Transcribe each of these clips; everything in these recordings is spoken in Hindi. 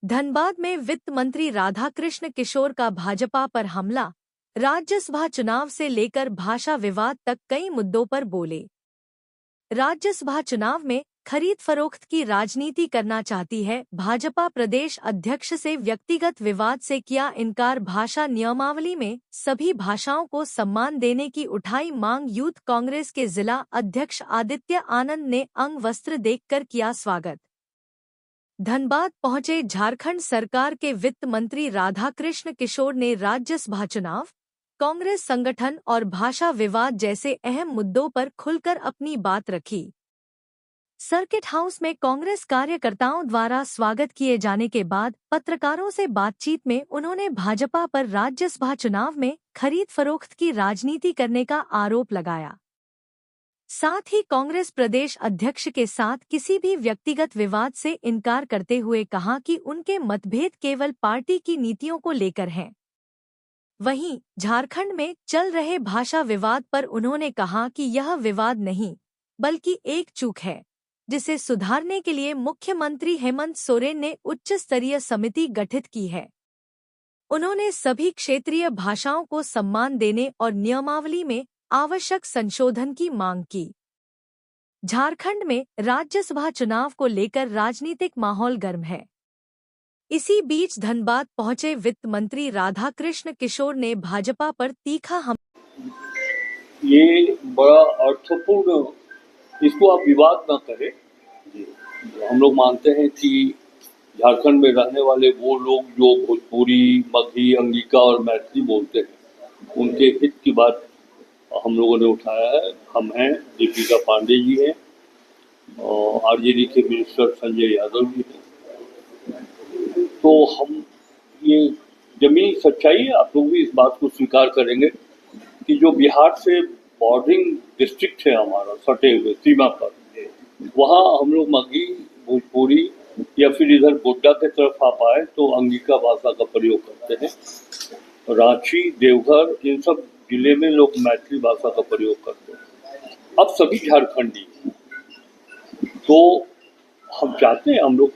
धनबाद में वित्त मंत्री राधाकृष्ण किशोर का भाजपा पर हमला। राज्यसभा चुनाव से लेकर भाषा विवाद तक कई मुद्दों पर बोले। राज्यसभा चुनाव में खरीद फरोख्त की राजनीति करना चाहती है। भाजपा प्रदेश अध्यक्ष से व्यक्तिगत विवाद से किया इनकार। भाषा नियमावली में सभी भाषाओं को सम्मान देने की उठाई मांग। यूथ कांग्रेस के जिला अध्यक्ष आदित्य आनंद ने अंग वस्त्र देकर किया स्वागत। धनबाद पहुंचे झारखंड सरकार के वित्त मंत्री राधाकृष्ण किशोर ने राज्यसभा चुनाव, कांग्रेस संगठन और भाषा विवाद जैसे अहम मुद्दों पर खुलकर अपनी बात रखी। सर्किट हाउस में कांग्रेस कार्यकर्ताओं द्वारा स्वागत किए जाने के बाद पत्रकारों से बातचीत में उन्होंने भाजपा पर राज्यसभा चुनाव में खरीद फरोख्त की राजनीति करने का आरोप लगाया। साथ ही कांग्रेस प्रदेश अध्यक्ष के साथ किसी भी व्यक्तिगत विवाद से इनकार करते हुए कहा कि उनके मतभेद केवल पार्टी की नीतियों को लेकर हैं। वहीं झारखंड में चल रहे भाषा विवाद पर उन्होंने कहा कि यह विवाद नहीं बल्कि एक चूक है, जिसे सुधारने के लिए मुख्यमंत्री हेमंत सोरेन ने उच्च स्तरीय समिति गठित की है। उन्होंने सभी क्षेत्रीय भाषाओं को सम्मान देने और नियमावली में आवश्यक संशोधन की मांग की। झारखंड में राज्यसभा चुनाव को लेकर राजनीतिक माहौल गर्म है। इसी बीच धनबाद पहुंचे वित्त मंत्री राधाकृष्ण किशोर ने भाजपा पर तीखा हमला। ये बड़ा अर्थपूर्ण, इसको आप विवाद न करें। हम लोग मानते हैं कि झारखंड में रहने वाले वो लोग जो भोजपुरी, मगही, अंगिका और मैथिली बोलते हैं, उनके हित की बात हम लोगों ने उठाया है। हम हैं, दीपिका पांडे जी हैं, आरजेडी के मिनिस्टर संजय यादव जी हैं। तो हम, ये जमीनी सच्चाई है, आप लोग भी इस बात को स्वीकार करेंगे कि जो बिहार से बॉर्डरिंग डिस्ट्रिक्ट है हमारा, सटे हुए सीमा पर, वहाँ हम लोग मगही, भोजपुरी या फिर इधर गोड्डा के तरफ आप आए तो अंगिका भाषा का प्रयोग करते हैं। रांची, देवघर, इन सब जिले में लोग मैथिली भाषा का प्रयोग करते हैं। अब सभी झारखंडी, तो हम चाहते हैं, हम लोग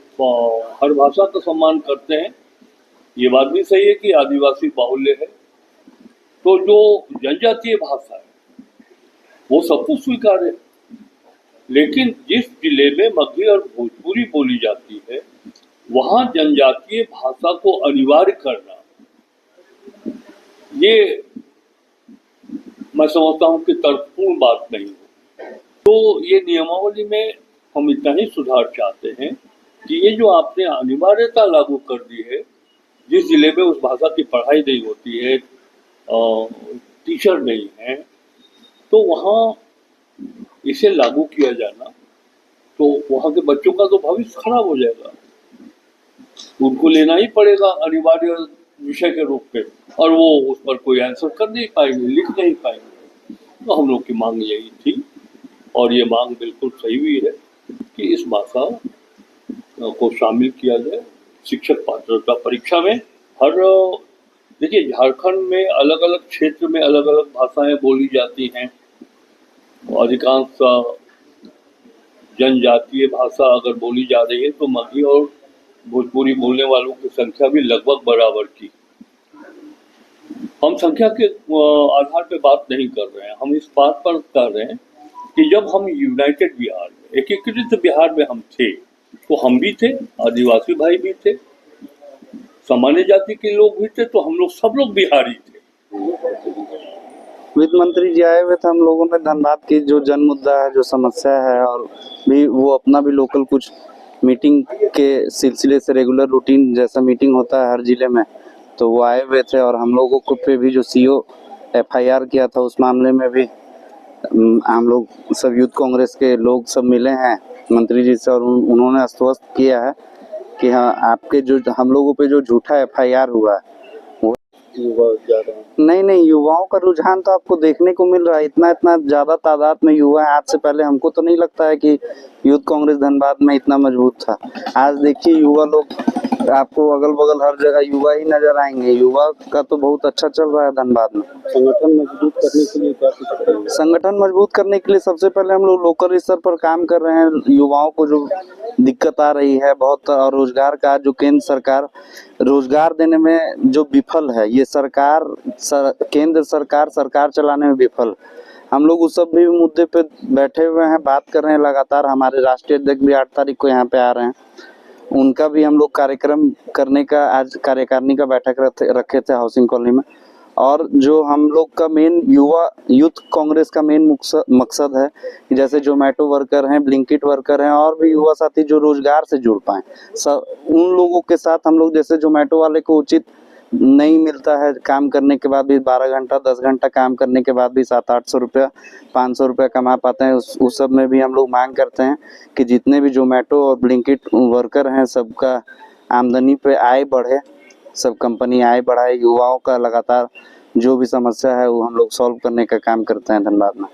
हर भाषा का सम्मान करते हैं। ये बात भी सही है कि आदिवासी बाहुल्य है, तो जो जनजातीय भाषा है वो सबको स्वीकार है। लेकिन जिस जिले में मगही और भोजपुरी बोली जाती है, वहाँ जनजातीय भाषा को अनिवार्य करना, ये मैं समझता हूँ कि तर्कपूर्ण बात नहीं हो। तो ये नियमावली में हम इतना ही सुधार चाहते हैं कि ये जो आपने अनिवार्यता लागू कर दी है, जिस जिले में उस भाषा की पढ़ाई नहीं होती है, टीचर नहीं है, तो वहाँ इसे लागू किया जाना, तो वहाँ के बच्चों का तो भविष्य खराब हो जाएगा। उनको लेना ही पड़ेगा अनिवार्य विषय के रूप में, और वो उस पर कोई आंसर कर नहीं पाएंगे, लिख नहीं पाएंगे। तो हम लोग की मांग यही थी, और ये मांग बिल्कुल सही भी है कि इस भाषा को शामिल किया जाए शिक्षक पात्रता परीक्षा में। हर, देखिए, झारखंड में अलग अलग क्षेत्र में अलग अलग भाषाएं बोली जाती हैं। अधिकांश जनजातीय भाषा अगर बोली जा रही है तो मगही और भोजपुरी बोलने वालों की संख्या भी लगभग बराबर की। हम संख्या के आधार पर बात नहीं कर रहे हैं, हम इस बात पर कर रहे हैं कि जब हम यूनाइटेड बिहार में, एकीकृत बिहार में हम थे, तो हम भी थे, आदिवासी भाई भी थे, सामान्य जाति के लोग भी थे, तो हम लोग सब लोग बिहारी थे। वित्त मंत्री जी आए हुए थे, हम लोगों ने धनबाद की जो जन मुद्दा है, जो समस्या है, और भी वो अपना भी लोकल कुछ मीटिंग के सिलसिले से रेगुलर रूटीन जैसा मीटिंग होता है हर जिले में, तो वो आए हुए थे। और हम लोगों को पे भी जो सीओ FIR किया था, उस मामले में भी हम लोग सब यूथ कांग्रेस के लोग सब मिले हैं मंत्री जी से, और उन्होंने आश्वस्त किया है कि हाँ, आपके जो हम लोगों पे जो झूठा FIR हुआ है, नहीं, युवाओं का रुझान तो आपको देखने को मिल रहा है। इतना ज्यादा तादाद में युवा है। आज से पहले हमको तो नहीं लगता है कि यूथ कांग्रेस धनबाद में इतना मजबूत था। आज देखिए युवा लोग आपको अगल बगल हर जगह युवा ही नजर आएंगे। युवा का तो बहुत अच्छा चल रहा है धनबाद में। संगठन मजबूत करने के लिए क्या कुछ करेंगे? संगठन मजबूत करने के लिए सबसे पहले हम लोग लोकल स्तर पर काम कर रहे हैं। युवाओं को जो दिक्कत आ रही है बहुत, और रोजगार का जो केंद्र सरकार रोजगार देने में जो विफल है, ये केंद्र सरकार चलाने में विफल। हम लोग उस सब भी मुद्दे पे बैठे हुए हैं, बात कर रहे हैं लगातार। हमारे राष्ट्रीय अध्यक्ष भी 8 तारीख को यहाँ पे आ रहे हैं, उनका भी हम लोग कार्यक्रम करने का आज कार्यकारिणी का बैठक रखे थे हाउसिंग कॉलोनी में। और जो हम लोग का मेन यूथ कांग्रेस का मेन मकसद है कि जैसे जोमेटो वर्कर हैं, ब्लिंकिट वर्कर हैं और भी युवा साथी जो रोजगार से जुड़ पाएं, सब उन लोगों के साथ हम लोग, जैसे जोमेटो वाले को उचित नहीं मिलता है, काम करने के बाद भी 12 घंटा 10 घंटा काम करने के बाद भी 700-800 रुपया 500 रुपया कमा पाते हैं, उस सब में भी हम लोग मांग करते हैं कि जितने भी जोमेटो और ब्लिंकिट वर्कर हैं सबका आमदनी पे आय बढ़े, सब कंपनी आय बढ़ाए। युवाओं का लगातार जो भी समस्या है वो हम लोग सॉल्व करने का काम करते हैं धनबाद में।